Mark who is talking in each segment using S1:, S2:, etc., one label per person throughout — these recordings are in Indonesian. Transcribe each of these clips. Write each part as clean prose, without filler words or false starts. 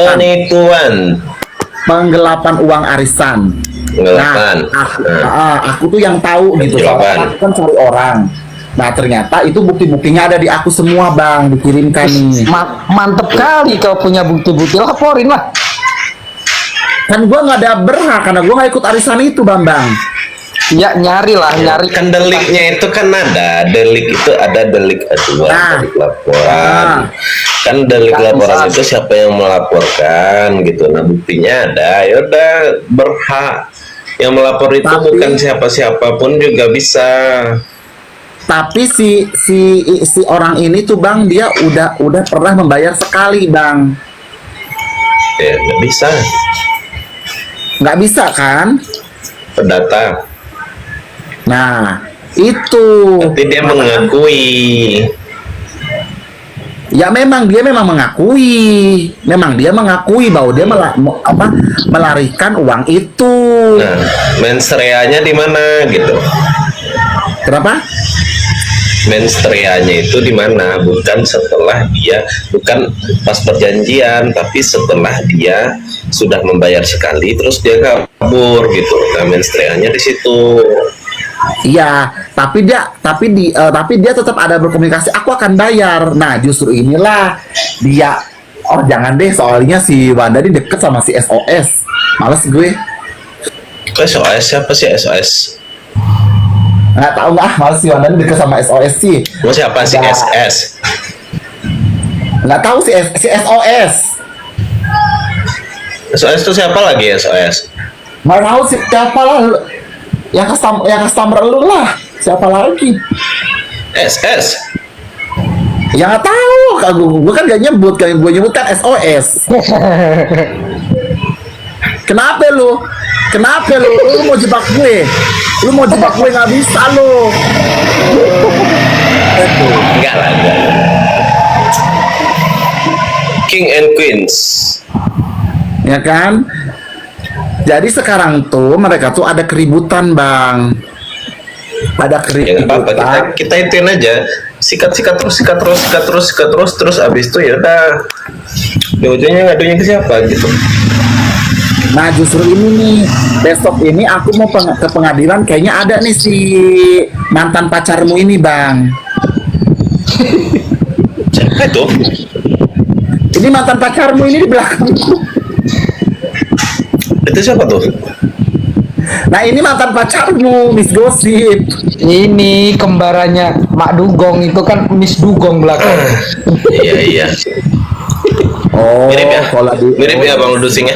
S1: Penipuan,
S2: penggelapan uang arisan.
S1: penggelapan.
S2: Aku tuh yang tahu gitu, soalnya aku kan cari orang. Nah ternyata itu bukti-buktinya ada di aku semua bang, dikirimkan nih.
S3: Mantep kali kau punya bukti-bukti, laporin lah.
S2: Kan gua nggak ada berhak karena gua nggak ikut arisan itu bang.
S3: Ya nyari lah, nyari.
S1: Kan deliknya itu kan ada delik itu ada delik aduan, delik laporan. Kan delik laporan itu siapa yang melaporkan gitu. Nah buktinya ada, ya udah berhak. Yang melapor itu bukan siapa-siapapun juga bisa.
S2: Tapi si orang ini tuh bang, dia udah pernah membayar sekali bang.
S1: Ya nggak bisa.
S2: Nggak bisa kan?
S1: Perdata.
S2: Nah itu.
S1: Tapi dia mengakui.
S2: Ya memang dia mengakui bahwa dia melarikan uang itu.
S1: Nah, mens reanya di mana gitu?
S2: Kenapa?
S1: Mens reanya itu di mana? Bukan setelah dia, bukan pas perjanjian, tapi setelah dia sudah membayar sekali, terus dia kabur gitu. Nah, mens reanya di situ.
S2: Iya, tapi dia tetap ada berkomunikasi. Aku akan bayar. Nah, justru inilah dia. Oh, jangan deh, soalnya si Wanda ini deket sama si SOS. Males gue.
S1: SOS siapa sih SOS?
S2: Nggak tahu nggak? Males si Wanda ini deket sama SOS sih.
S1: Mau siapa sih SS?
S2: Nggak tahu si SOS.
S1: SOS itu siapa lagi SOS?
S2: Nggak tahu sih siapa lah. Yang customer lu lah. Siapa lagi?
S1: SS.
S2: Ya nggak tahu, gue kan gak nyebut, kan gue nyebut kan SOS. Kenapa lu? Lu mau jebak gue? Lu mau jebak gue nggak bisa lu.
S1: Enggak lah, enggak. King and Queens.
S2: Ya kan? Jadi sekarang tuh mereka tuh ada keributan bang. Ada
S1: Ya nggak apa-apa,
S2: keributan.
S1: kita ituin aja. Sikat terus abis itu ya udah. Di ujungnya ngadunya ke siapa gitu.
S2: Nah justru ini nih, besok ini aku mau ke pengadilan, kayaknya ada nih si mantan pacarmu ini bang.
S1: Siapa itu?
S2: Ini mantan pacarmu ini di belakang.
S1: Itu siapa tuh?
S2: Nah ini mantan pacarmu, Miss Gosip.
S3: Ini kembarannya Mak Dugong, itu kan Miss Dugong belakang.
S1: Iya.
S2: Oh,
S1: Mirip ya?
S2: kalau
S1: Mirip ya Bang Ludusing ya?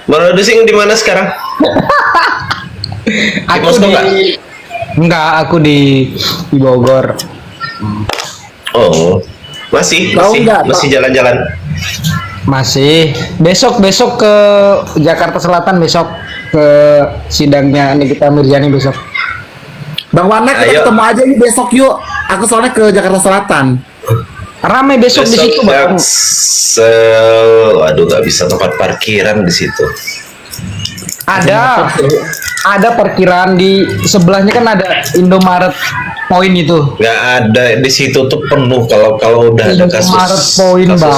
S1: Bang Ludusing di mana sekarang?
S3: Aku
S1: Moskow
S3: enggak, aku di Bogor.
S1: Oh, masih jalan-jalan.
S3: Masih. Besok ke Jakarta Selatan, besok ke sidangnya Nikita Mirzani besok.
S2: Bang Wana, kita ketemu aja yuk besok yuk. Aku soalnya ke Jakarta Selatan.
S3: Ramai besok di situ bang.
S1: Waduh, nggak bisa tempat parkiran di situ.
S3: Ada parkiran di sebelahnya, kan ada Indomaret Point itu.
S1: Nggak ada di situ tuh penuh kalau udah ada kasus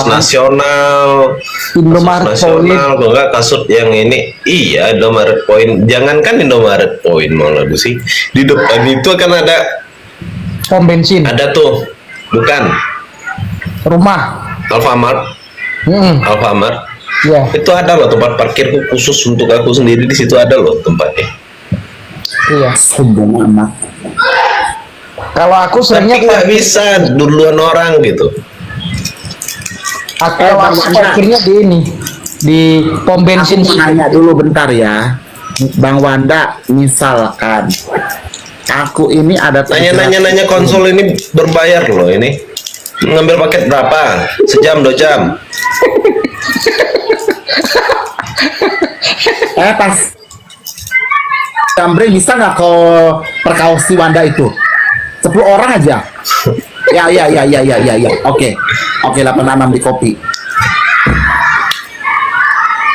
S1: nasional.
S3: Indomaret Point.
S1: Kalau nggak kasus yang ini, iya Indomaret Point. Jangankan Indomaret Point malah sih. Di depan itu akan ada
S3: Pom bensin.
S1: Ada tuh, bukan?
S3: Rumah.
S1: Alfamart.
S3: Ya.
S1: Itu ada loh tempat parkir khusus untuk aku sendiri, di situ ada loh tempatnya.
S3: Iya.
S2: Sombong amat.
S3: Kalau aku seringnya
S1: nggak bisa duluan orang gitu.
S3: Aku parkirnya di ini, di pom bensin.
S2: Aku nanya dulu bentar ya, Bang Wanda. Misalkan aku ini ada
S1: nanya konsol ini berbayar loh ini. Ngambil paket berapa? Sejam 2 jam?
S2: Pas Jambre bisa nggak kau perkaos si Wanda itu 10 orang aja. Ya. Oke, 86 di kopi.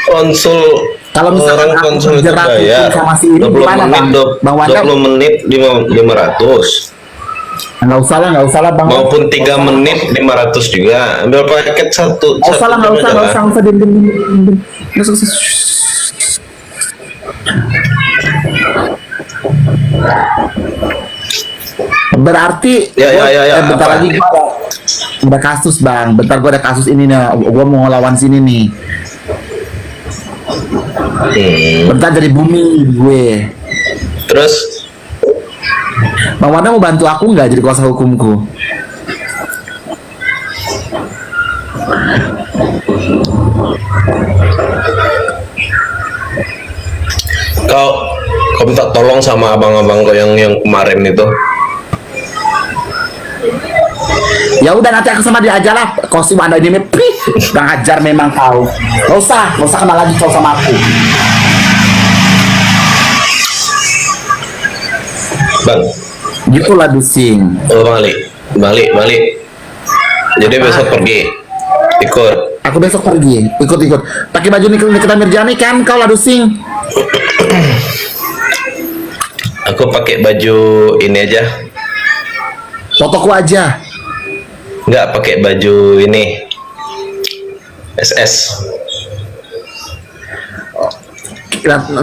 S1: Konsul
S2: Kalau misalkan
S1: orang
S2: aku
S1: konsul itu
S2: jerat
S1: bayar
S2: sama si ini
S1: 20
S2: gimana,
S1: menit,
S2: Bang? Bang Wanda?
S1: 20 menit 500.
S2: Nggak usah lah bang.
S1: Maupun 3 menit 500 juga. Ambil paket satu.
S2: Nggak usah lah, nggak usah, nggak usah, diam. Nggak usah. Berarti bentar
S1: apa?
S2: lagi gua ada kasus bang. Bentar gua ada kasus ini nih. Gua mau ngelawan sini nih. Bentar dari bumi gue.
S1: Terus
S2: Bang Wanda mau bantu aku nggak jadi kuasa hukumku?
S1: kau minta tolong sama abang-abang kau yang kemarin itu.
S2: Ya udah nanti aku sama dia aja lah. Kau si Wanda ini Bang ajar memang kau. Gak usah kenal lagi kau sama aku.
S1: Bang,
S2: Gitulah Dusing.
S1: oh balik. Jadi besok pergi ikut.
S2: Aku besok pergi ikut. Pakai baju Nikita Mirjani kan kau lah Dusing.
S1: Aku pakai baju ini aja.
S2: Fotoku aja.
S1: Nggak pakai baju ini SS.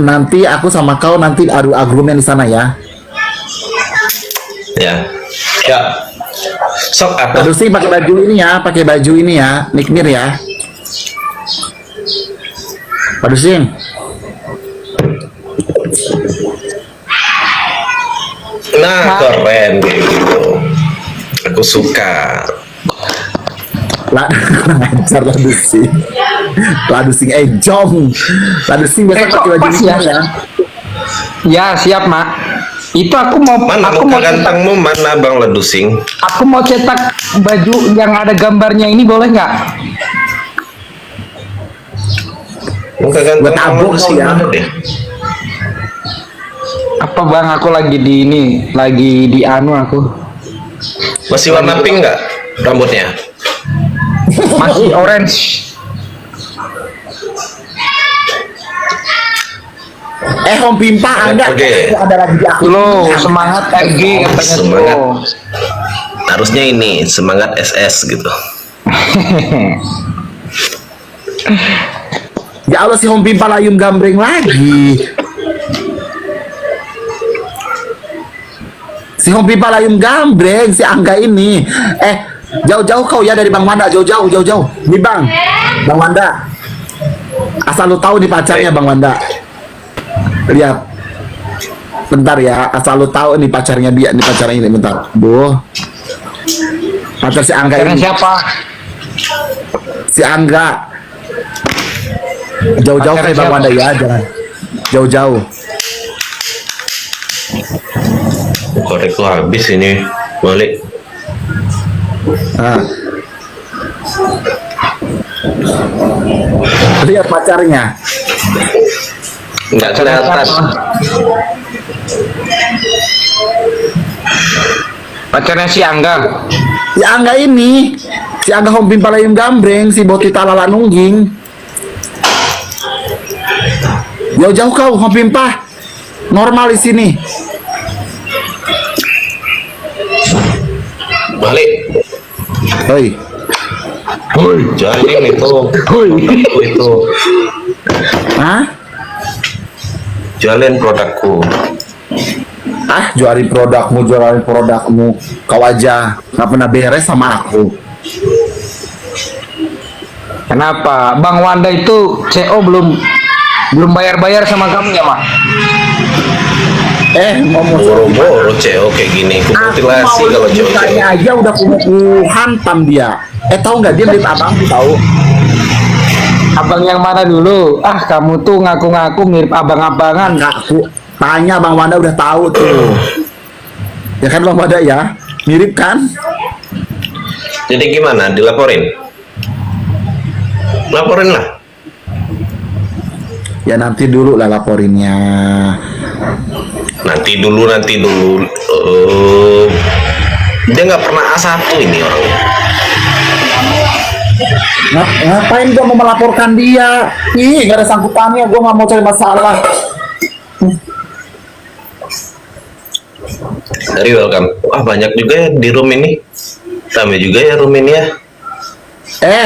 S2: Nanti aku sama kau nanti adu argumen di sana ya.
S1: Ya. Sok apa?
S2: Aduh sih pakai baju ini ya, Nikmir ya. Aduh sih.
S1: Nah, keren kayak gitu. Aku suka.
S2: Lancar Ladu sing. Jom. Ladu sing biasa pakai baju
S3: pas
S2: ini
S3: ya?
S2: ya.
S3: Ya siap mak. Itu aku mau
S1: Mana
S3: aku
S1: muka
S3: mau cetak,
S1: gantengmu, mana Bang Ledusing?
S3: aku mau cetak baju yang ada gambarnya ini boleh nggak?
S1: Muka ganteng
S2: Buat
S1: Bang
S2: abang
S1: Ledusing
S2: kau ya.
S1: mana deh?
S3: Apa bang aku lagi di anu aku
S1: Masih warna pink nggak rambutnya?
S3: masih orange.
S2: Om Pimpa Anda
S1: Oke.
S2: ada lagi di aku.
S3: Lo semangat RG katanya
S1: Semangat.
S3: tuh.
S1: Harusnya ini semangat SS gitu.
S2: Ya Allah si Om Pimpa layum gambreng lagi. Si Om Pimpa layum gambreng si Angga ini. Jauh-jauh kau ya dari Bang Wanda, jauh-jauh. Nih Bang Wanda. Asal lu tahu nih pacarnya Bang Wanda. Lihat. Bentar ya, asal lu tahu nih pacarnya dia, nih pacarnya ini bentar. Pacar si Angga
S3: Karena
S2: ini.
S3: siapa?
S2: Si Angga. Jauh-jauh
S3: Pacarnya
S2: kayak Bang
S3: siapa?
S2: Wanda ya, jangan. Jauh-jauh.
S1: Korekku habis ini balik.
S2: Nah. Lihat pacarnya.
S1: Nggak kelihatan.
S3: Pacarnya si Angga.
S2: Si Angga ini, si Angga Om Pimpa layum gambreng, si Botita lala nungging. Jauh-jauh kau Om Pimpa. Normal di sini.
S1: Balik.
S2: Hoi.
S1: Jalin itu. Produkku itu.
S2: Hah?
S1: Jalin produkku.
S2: Jualin produkmu. Kau aja nggak pernah beres sama aku.
S3: Kenapa? Bang Wanda itu CO belum bayar sama kamu ya mak?
S2: Ngomong
S1: Boro-boro CEO kayak gini. Aku mutilasi kalau cewek-cewek.
S2: Tanya aja udah ku hantam dia. Tahu nggak dia mirip abang tahu?
S3: Abang yang mana dulu? Kamu tuh ngaku-ngaku mirip abang-abangan.
S2: Aku tanya Bang Wanda udah tahu tuh. Ya kan Bang Wanda ya? Mirip kan?
S1: Jadi gimana? Dilaporin? Laporin lah.
S2: Ya nanti dulu lah laporinnya.
S1: Nanti dulu. Dia nggak pernah A1 ini orangnya.
S2: Ngapain gua mau melaporkan dia? Gak ada sangkutannya. Gua nggak mau cari masalah.
S1: Mari welcome. Wah banyak juga ya di room ini. Rame juga ya room ini ya.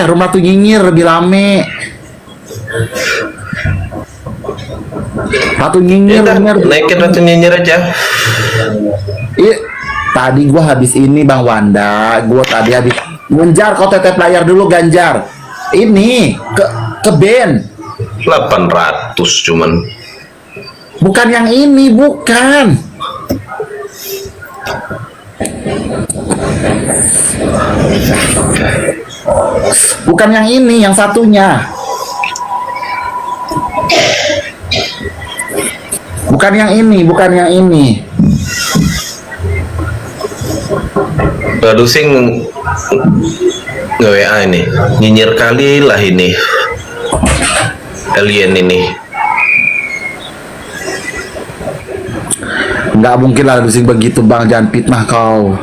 S2: Room Ratu Nyinyir lebih rame. Ratu Nyinyir,
S1: Ya,
S2: bener.
S1: naikin Ratu Nyinyir aja.
S2: Tadi gua habis ini Bang Wanda, gua tadi habis Ganjar, kau tetep layar dulu Ganjar. Ini ke band.
S1: 800 cuman.
S2: Bukan yang ini, bukan. Bukan yang ini, yang satunya. Bukan yang ini, bukan yang ini.
S1: Baru sing nge-WA ini. Nyinyir kali lah ini. Alien ini.
S2: Nggak mungkin lah sing begitu Bang, jangan fitnah kau.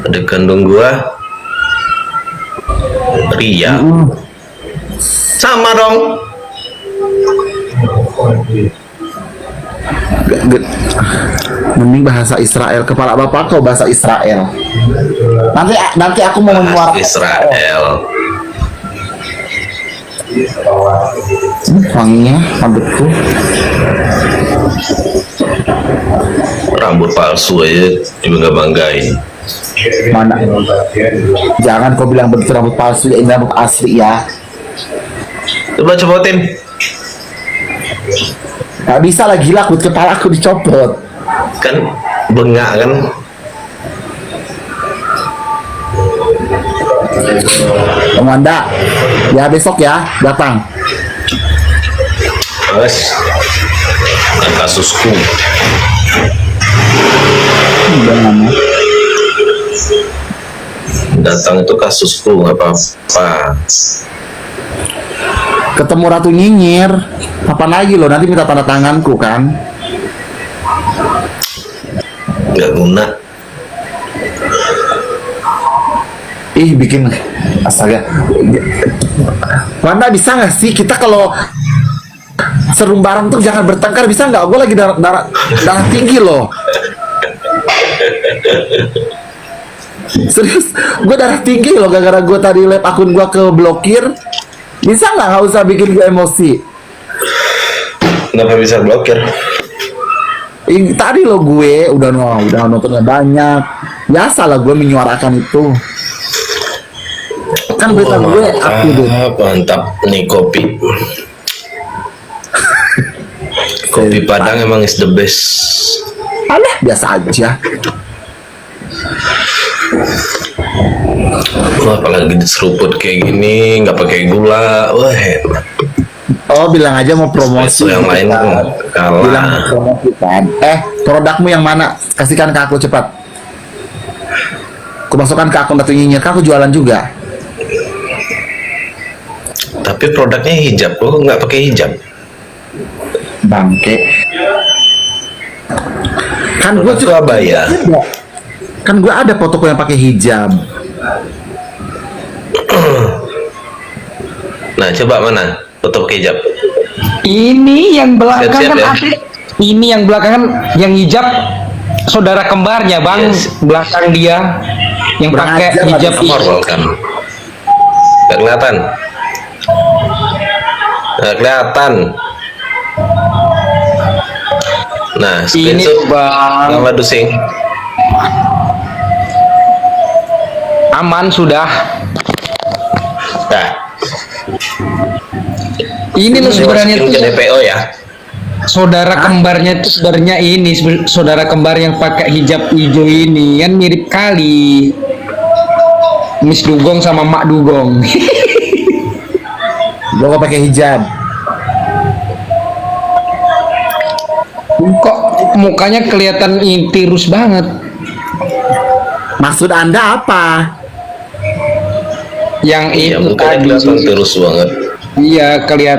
S1: Ada kandung gua. Ria. Sama dong.
S2: Mending bahasa Israel, kepala bapak kau bahasa Israel. Nanti aku mau menyuarakan
S1: Israel.
S2: wanginya rambutku.
S1: Rambut palsu aja juga nggak banggain.
S2: Mana? Jangan kau bilang begitu rambut palsu, ya ini rambut asli ya.
S1: Coba copotin.
S2: Gak bisa lah, gila, kulit kepala aku dicopot.
S1: Kan bengak kan.
S2: Bang Wanda, ya besok ya datang.
S1: Mas, kasusku.
S2: Jangan ya.
S1: Datang itu kasusku, nggak apa-apa.
S2: Ketemu Ratu Nyinyir, apa lagi lo? Nanti minta tanda tanganku kan?
S1: Nggak guna.
S2: Bikin astaga. Wanda, bisa nggak sih kita kalau serum bareng tuh jangan bertengkar, bisa nggak? Gue lagi darah tinggi loh. Serius, gue darah tinggi loh gara-gara gue tadi lab akun gue ke blokir. Bisa nggak usah bikin gue emosi?
S1: Kenapa bisa blokir?
S2: Tadi lo gue udah nontonnya banyak. Biasa lah gue menyuarakan itu. Kan berita gue aku deh.
S1: Mantap nih kopi. Kopi Padang emang is the best.
S2: Alah, biasa aja.
S1: Wah, apalagi diseruput kayak gini, nggak pakai gula, wah hebat.
S2: Oh, bilang aja mau promosi.
S1: Espresso yang lain
S2: Bilang
S1: kalah.
S2: mau promosi kan. Produkmu yang mana? Kasihkan ke aku cepat. Aku masukkan ke akun Ratu Nyinyir, kan aku jualan juga.
S1: Tapi produknya hijab, lo nggak pakai hijab.
S2: Bangke. Kan gue
S1: Produk Surabaya.
S2: Kan gue ada fotoku yang pakai hijab.
S1: Nah, coba mana foto pakai hijab?
S3: Ini yang belakang
S1: Siap-siap
S3: kan
S1: ya.
S3: asli. Ini yang belakangan yang hijab saudara kembarnya Bang.
S1: Yes.
S3: Belakang dia yang
S2: Kurang
S3: pakai
S2: ajar,
S3: hijab
S2: Bang.
S1: Normal kan? Nggak kelihatan. Nggak kelihatan. Nah,
S3: ini
S1: screenshot
S3: Bang.
S1: nama dusing.
S3: Aman sudah.
S1: Nah,
S3: Ini loh sebenarnya
S1: masukin ke
S3: tuh
S1: DPO ya.
S3: saudara kembarnya tuh sebenarnya ini saudara kembar yang pakai hijab hijau ini kan mirip kali. Miss Dugong sama Mak Dugong.
S2: Gue gak pakai hijab.
S3: Kok mukanya kelihatan tirus banget.
S2: Maksud Anda apa?
S3: Yang
S1: Iya,
S3: itu
S1: mukanya
S3: tadi.
S1: kelihatan terus banget.
S3: Iya, kelihatan